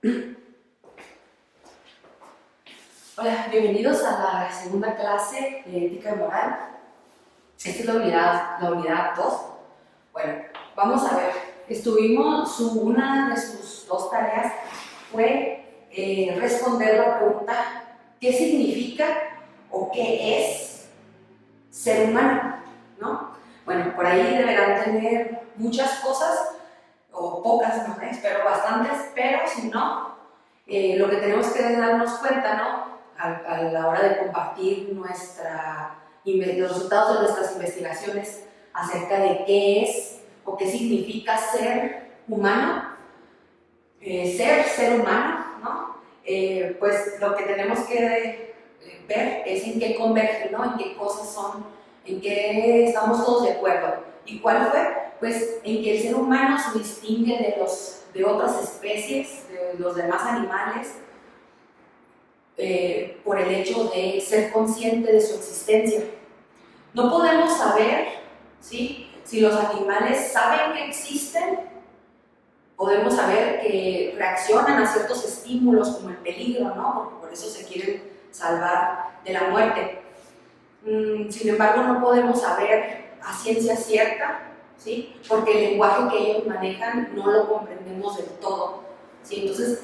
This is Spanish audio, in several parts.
Hola, bienvenidos a la segunda clase de Ética y Moral. Esta es la unidad 2. Bueno, vamos a ver. Una de sus dos tareas fue responder la pregunta ¿qué significa o qué es ser humano? ¿No? Bueno, por ahí deberán tener muchas cosas, o pocas, no sé, espero bastantes, pero si no, lo que tenemos que darnos cuenta, ¿no? A la hora de compartir los resultados de nuestras investigaciones acerca de qué es o qué significa ser humano, ser humano, ¿no? Pues lo que tenemos que ver es en qué convergen, ¿no? En qué cosas son, en qué estamos todos de acuerdo. ¿Y cuál fue? Pues en que el ser humano se distingue de otras especies, de los demás animales, por el hecho de ser consciente de su existencia. No podemos saber, ¿sí?, si los animales saben que existen. Podemos saber que reaccionan a ciertos estímulos como el peligro, ¿no? Porque por eso se quieren salvar de la muerte. Sin embargo, no podemos saber a ciencia cierta, ¿sí?, porque el lenguaje que ellos manejan no lo comprendemos del todo, ¿sí? Entonces,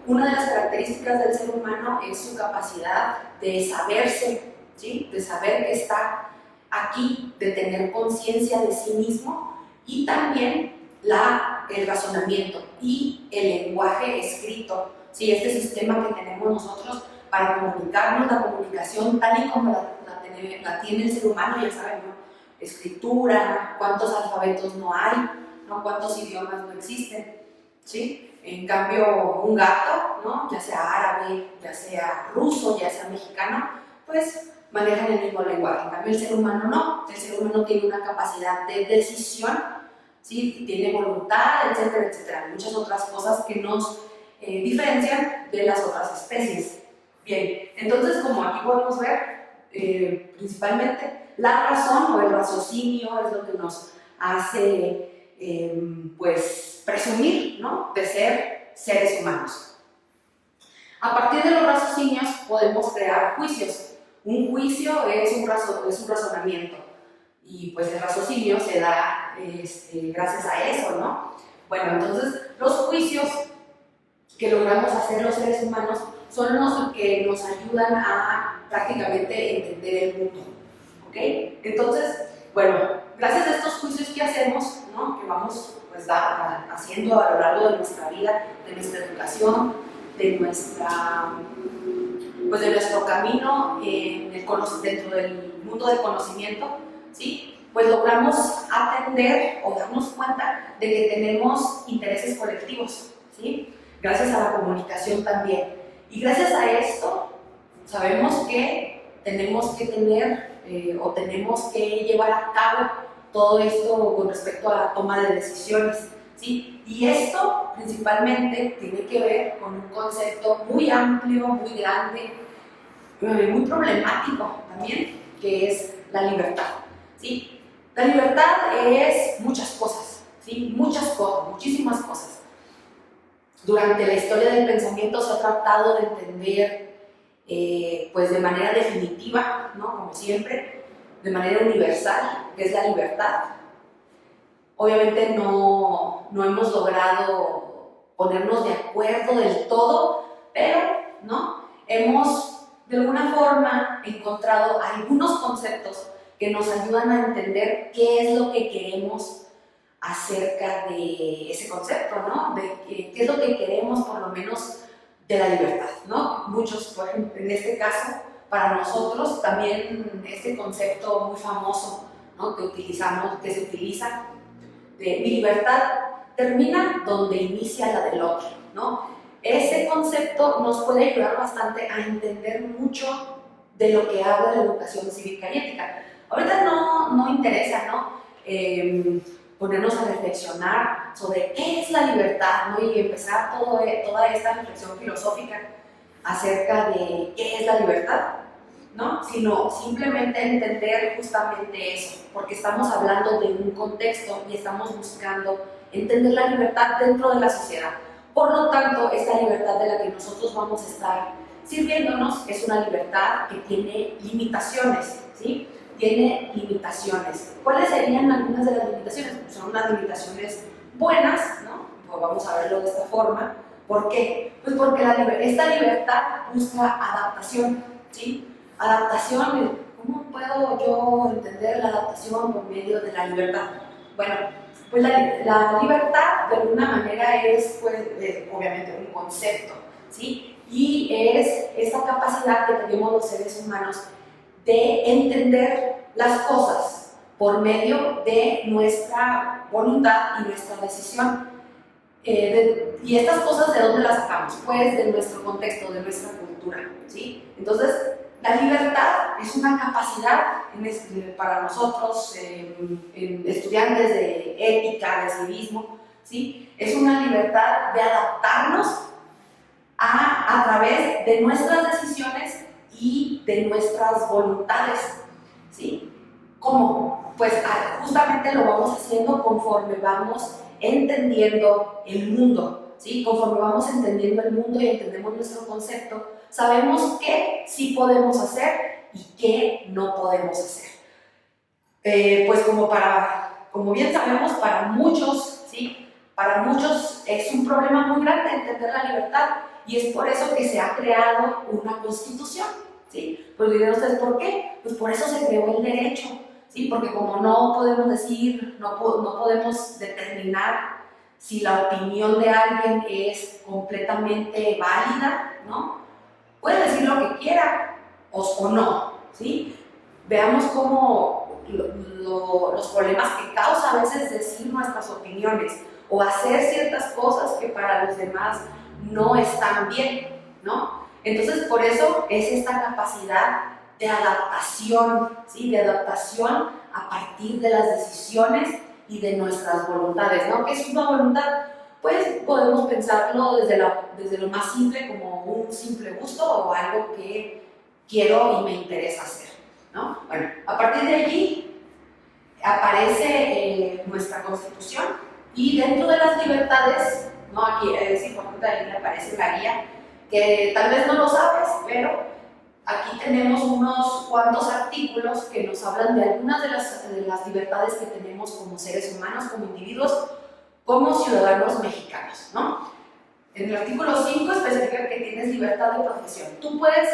una de las características del ser humano es su capacidad de saberse, ¿sí?, de saber que está aquí, de tener conciencia de sí mismo, y también el razonamiento y el lenguaje escrito, ¿sí?, este sistema que tenemos nosotros para comunicarnos, la comunicación tal y como la tiene el ser humano, ya saben, ¿no? Escritura, cuántos alfabetos no hay, ¿no? Cuántos idiomas no existen, ¿sí? En cambio, un gato, ¿no?, ya sea árabe, ya sea ruso, ya sea mexicano, pues manejan el mismo lenguaje. En cambio, el ser humano no. El ser humano tiene una capacidad de decisión, ¿sí?, tiene voluntad, etcétera, etcétera. Muchas otras cosas que nos diferencian de las otras especies. Bien, entonces, como aquí podemos ver, principalmente la razón o el raciocinio es lo que nos hace pues presumir, ¿no?, de ser seres humanos. A partir de los raciocinios podemos crear juicios. Un juicio es un razonamiento, y pues el raciocinio se da gracias a eso, ¿no? Bueno, entonces los juicios que logramos hacer los seres humanos son los que nos ayudan a prácticamente entender el mundo, ¿ok? Entonces, bueno, gracias a estos juicios que hacemos, ¿no?, que vamos pues haciendo a lo largo de nuestra vida, de nuestra educación, de nuestro camino dentro del mundo del conocimiento, ¿sí?, pues logramos atender o darnos cuenta de que tenemos intereses colectivos, ¿sí?, gracias a la comunicación también. Y gracias a esto sabemos que tenemos que tener o tenemos que llevar a cabo todo esto con respecto a la toma de decisiones, ¿sí? Y esto principalmente tiene que ver con un concepto muy amplio, muy grande, muy problemático también, que es la libertad, ¿sí? La libertad es muchas cosas, ¿sí? Muchas cosas, muchísimas cosas. Durante la historia del pensamiento se ha tratado de entender pues de manera definitiva, ¿no?, como siempre, de manera universal, que es la libertad. Obviamente no hemos logrado ponernos de acuerdo del todo, pero ¿no?, hemos de alguna forma encontrado algunos conceptos que nos ayudan a entender qué es lo que queremos acerca de ese concepto, ¿no?, de qué es lo que queremos, por lo menos, de la libertad, ¿no? Muchos, por ejemplo, en este caso, para nosotros también este concepto muy famoso, ¿no?, que se utiliza, de mi libertad termina donde inicia la del otro, ¿no? Ese concepto nos puede ayudar bastante a entender mucho de lo que habla la educación cívica y ética. Ahorita no interesa, ¿no?, ponernos a reflexionar sobre qué es la libertad, ¿no?, y empezar toda esta reflexión filosófica acerca de qué es la libertad, ¿no?, sino simplemente entender justamente eso, porque estamos hablando de un contexto y estamos buscando entender la libertad dentro de la sociedad. Por lo tanto, esta libertad de la que nosotros vamos a estar sirviéndonos es una libertad que tiene limitaciones, ¿sí? Tiene limitaciones. ¿Cuáles serían algunas de las limitaciones? Pues son unas limitaciones buenas, ¿no? Pues vamos a verlo de esta forma. ¿Por qué? Pues porque esta libertad busca adaptación, ¿sí? Adaptación, ¿cómo puedo yo entender la adaptación por medio de la libertad? Bueno, pues la libertad de alguna manera es, pues, obviamente un concepto, ¿sí? Y es esta capacidad que tenemos los seres humanos de entender las cosas por medio de nuestra voluntad y nuestra decisión. ¿Y estas cosas de dónde las sacamos? Pues de nuestro contexto, de nuestra cultura, ¿sí? Entonces, la libertad es una capacidad para nosotros, estudiantes de ética, de civismo, ¿sí? Es una libertad de adaptarnos a través de nuestras decisiones y de nuestras voluntades, ¿sí? ¿Cómo? Pues justamente lo vamos haciendo conforme vamos entendiendo el mundo, ¿sí? Conforme vamos entendiendo el mundo y entendemos nuestro concepto, sabemos qué sí podemos hacer y qué no podemos hacer. Pues como bien sabemos, para muchos, ¿sí? Para muchos es un problema muy grande entender la libertad y es por eso que se ha creado una constitución, ¿sí? Pues dirán ustedes, ¿por qué? Pues por eso se creó el derecho, ¿sí? Porque como no podemos decir, no podemos determinar si la opinión de alguien es completamente válida, ¿no? Puede decir lo que quiera o no, ¿sí? Veamos cómo los problemas que causa a veces decir nuestras opiniones o hacer ciertas cosas que para los demás no están bien, ¿no? Entonces, por eso es esta capacidad de adaptación, ¿sí? De adaptación a partir de las decisiones y de nuestras voluntades, ¿no? ¿Qué es una voluntad? Pues podemos pensarlo desde lo más simple como un simple gusto o algo que quiero y me interesa hacer, ¿no? Bueno, a partir de allí aparece nuestra Constitución y dentro de las libertades, ¿no? Aquí es importante, ahí aparece la guía, que tal vez no lo sabes, pero aquí tenemos unos cuantos artículos que nos hablan de algunas de las libertades que tenemos como seres humanos, como individuos, como ciudadanos mexicanos, ¿no? En el artículo 5 especifica que tienes libertad de profesión. Tú puedes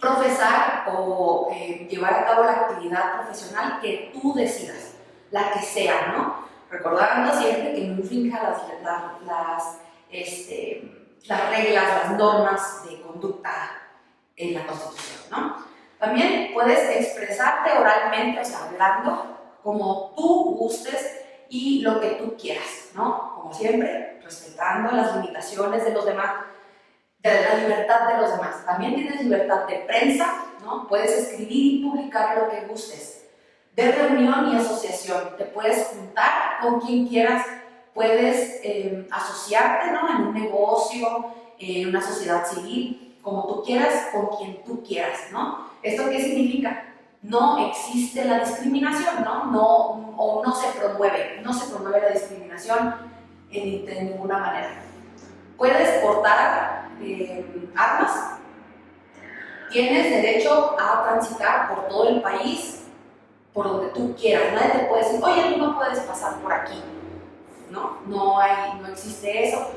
profesar o llevar a cabo la actividad profesional que tú decidas, la que sea, ¿no? Recordando siempre que no infrinja las reglas, las normas de conducta en la Constitución, ¿no? También puedes expresarte oralmente, o sea, hablando, como tú gustes y lo que tú quieras, ¿no? Como siempre, respetando las limitaciones de los demás, de la libertad de los demás. También tienes libertad de prensa, ¿no? Puedes escribir y publicar lo que gustes. De reunión y asociación, te puedes juntar con quien quieras, puedes asociarte, ¿no? En un negocio, en una sociedad civil, como tú quieras, con quien tú quieras, ¿no? ¿Esto qué significa? No existe la discriminación, ¿no? O no se promueve la discriminación de ninguna manera. Puedes portar armas, tienes derecho a transitar por todo el país, por donde tú quieras. Nadie te puede decir, oye, tú no puedes pasar por aquí, ¿no? No existe eso.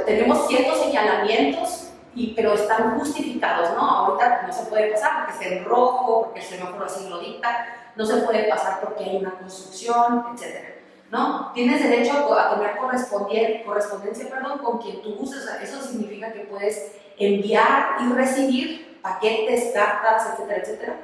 Tenemos ciertos señalamientos, pero están justificados, ¿no? Ahorita no se puede pasar porque está en rojo, porque el semáforo así lo dicta, no se puede pasar porque hay una construcción, etc., ¿no? Tienes derecho a tener correspondencia con quien tú gustes. O sea, eso significa que puedes enviar y recibir paquetes, cartas, etcétera, etcétera,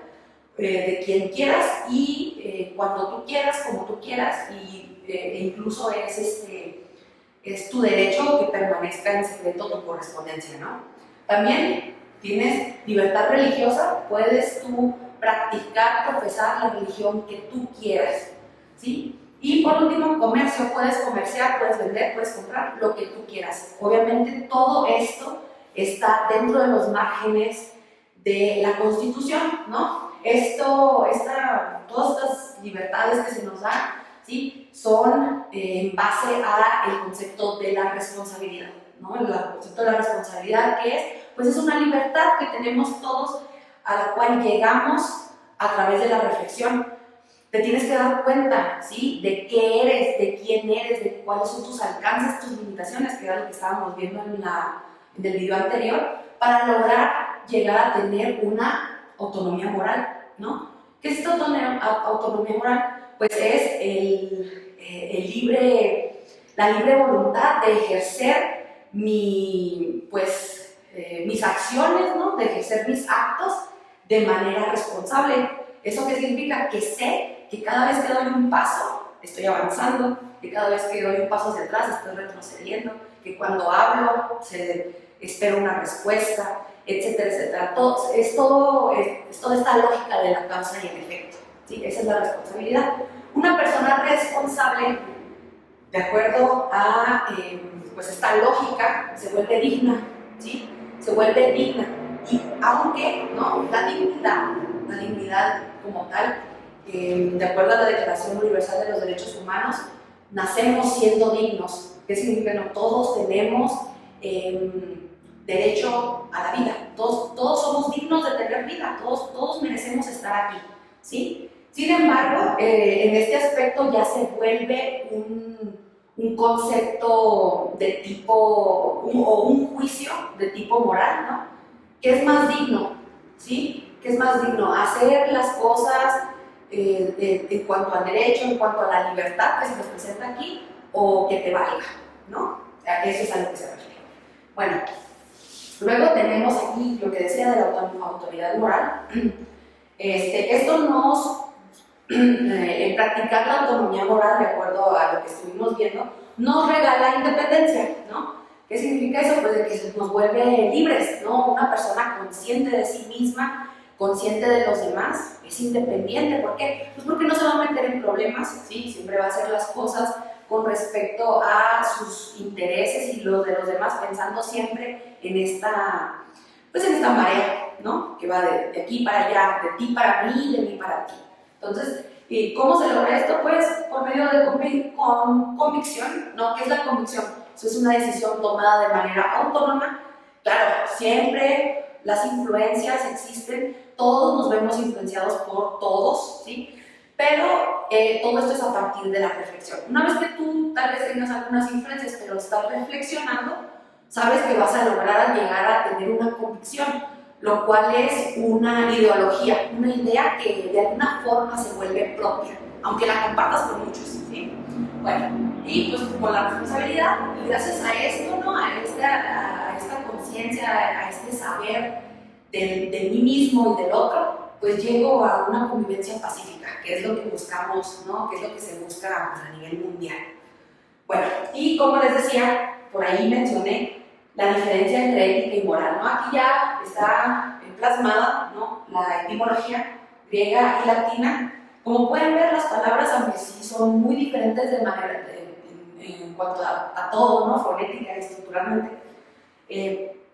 de quien quieras y cuando tú quieras, como tú quieras, y incluso es tu derecho que permanezca en secreto tu correspondencia, ¿no? También tienes libertad religiosa, puedes tú practicar, profesar la religión que tú quieras, ¿sí? Y por último, comercio, puedes comerciar, puedes vender, puedes comprar lo que tú quieras. Obviamente todo esto está dentro de los márgenes de la Constitución, ¿no? Todas estas libertades que se nos dan, ¿sí? son en base al concepto de la responsabilidad, ¿no? El concepto de la responsabilidad, que es, pues es una libertad que tenemos todos, a la cual llegamos a través de la reflexión. Te tienes que dar cuenta, ¿sí? De qué eres, de quién eres, de cuáles son tus alcances, tus limitaciones, que era lo que estábamos viendo en el video anterior, para lograr llegar a tener una autonomía moral, ¿no? ¿Qué es esta autonomía moral? Pues es la libre voluntad de ejercer mis acciones, ¿no? De ejercer mis actos de manera responsable. ¿Eso qué significa? Que sé que cada vez que doy un paso estoy avanzando, que cada vez que doy un paso hacia atrás estoy retrocediendo, que cuando hablo espero una respuesta, etcétera, etcétera. Es toda esta lógica de la causa y el efecto, ¿sí? Esa es la responsabilidad. Una persona responsable, de acuerdo a pues esta lógica, se vuelve digna, ¿sí? Se vuelve digna. Y aunque, ¿no? La dignidad como tal, de acuerdo a la Declaración Universal de los Derechos Humanos, nacemos siendo dignos. ¿Qué significa? No, todos tenemos derecho a la vida, todos somos dignos de tener vida, todos merecemos estar aquí, ¿sí? Sin embargo, en este aspecto ya se vuelve un concepto de tipo, o un juicio de tipo moral, ¿no? ¿Qué es más digno? ¿Sí? ¿Qué es más digno? Hacer las cosas en cuanto al derecho, en cuanto a la libertad que se nos presenta aquí, o que te valga, ¿no? O sea, eso es a lo que se refiere. Bueno, luego tenemos aquí lo que decía de la autoridad moral. Esto nos, en practicar la autonomía moral, de acuerdo a lo que estuvimos viendo, nos regala independencia, ¿no? ¿Qué significa eso? Pues de que se nos vuelve libres, ¿no? Una persona consciente de sí misma, consciente de los demás, es independiente. ¿Por qué? Pues porque no se va a meter en problemas, ¿sí? Siempre va a hacer las cosas con respecto a sus intereses y los de los demás, pensando siempre en esta marea, ¿no? Que va de aquí para allá, de ti para mí, de mí para ti. Entonces, ¿cómo se logra esto? Pues por medio de convicción, ¿no? ¿Qué es la convicción? Eso es una decisión tomada de manera autónoma. Claro, siempre las influencias existen, todos nos vemos influenciados por todos, ¿sí? Pero todo esto es a partir de la reflexión. Una vez que tú tal vez tengas algunas influencias, pero estás reflexionando, sabes que vas a lograr llegar a tener una convicción, lo cual es una ideología, una idea que de alguna forma se vuelve propia, aunque la compartas con muchos, ¿sí? Bueno, y pues con la responsabilidad, y gracias a esto, ¿no? A esta conciencia, a este saber de mí mismo y del otro, pues llego a una convivencia pacífica, que es lo que buscamos, ¿no? Que es lo que se busca a nivel mundial. Bueno, y como les decía, por ahí mencioné la diferencia entre ética y moral, ¿no? Aquí ya está plasmada, ¿no? La etimología griega y latina. Como pueden ver, las palabras, aunque sí son muy diferentes de manera, en cuanto a todo, ¿no? Fonética y estructuralmente,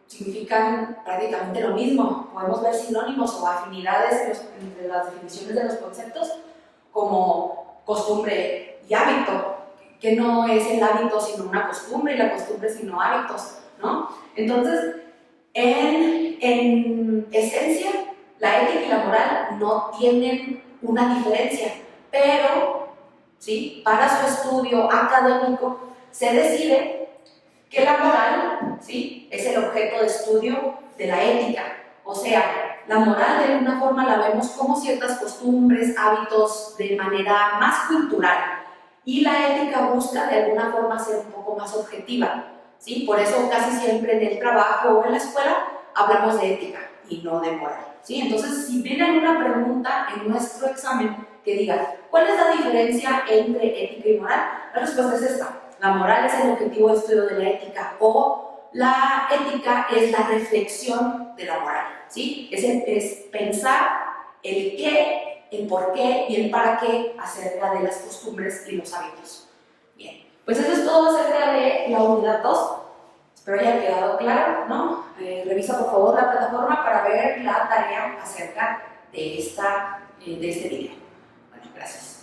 significan prácticamente lo mismo. Podemos ver sinónimos o afinidades entre las definiciones de los conceptos, como costumbre y hábito, que no es el hábito sino una costumbre, y la costumbre sino hábitos, ¿no? Entonces, en esencia, la ética y la moral no tienen una diferencia, pero, ¿sí? Para su estudio académico se decide que la moral, ¿sí? Es el objeto de estudio de la ética. O sea, la moral de alguna forma la vemos como ciertas costumbres, hábitos de manera más cultural, y la ética busca de alguna forma ser un poco más objetiva, ¿sí? Por eso casi siempre en el trabajo o en la escuela hablamos de ética y no de moral, ¿sí? Entonces, si viene una pregunta en nuestro examen que diga, ¿cuál es la diferencia entre ética y moral? La respuesta es esta. La moral es el objetivo de estudio de la ética, o la ética es la reflexión de la moral, ¿sí? Es pensar el qué, el por qué y el para qué acerca de las costumbres y los hábitos. Bien, pues eso es todo acerca de la unidad 2. Espero haya quedado claro, ¿no? Revisa por favor la plataforma para ver la tarea acerca de este video. Bueno, gracias.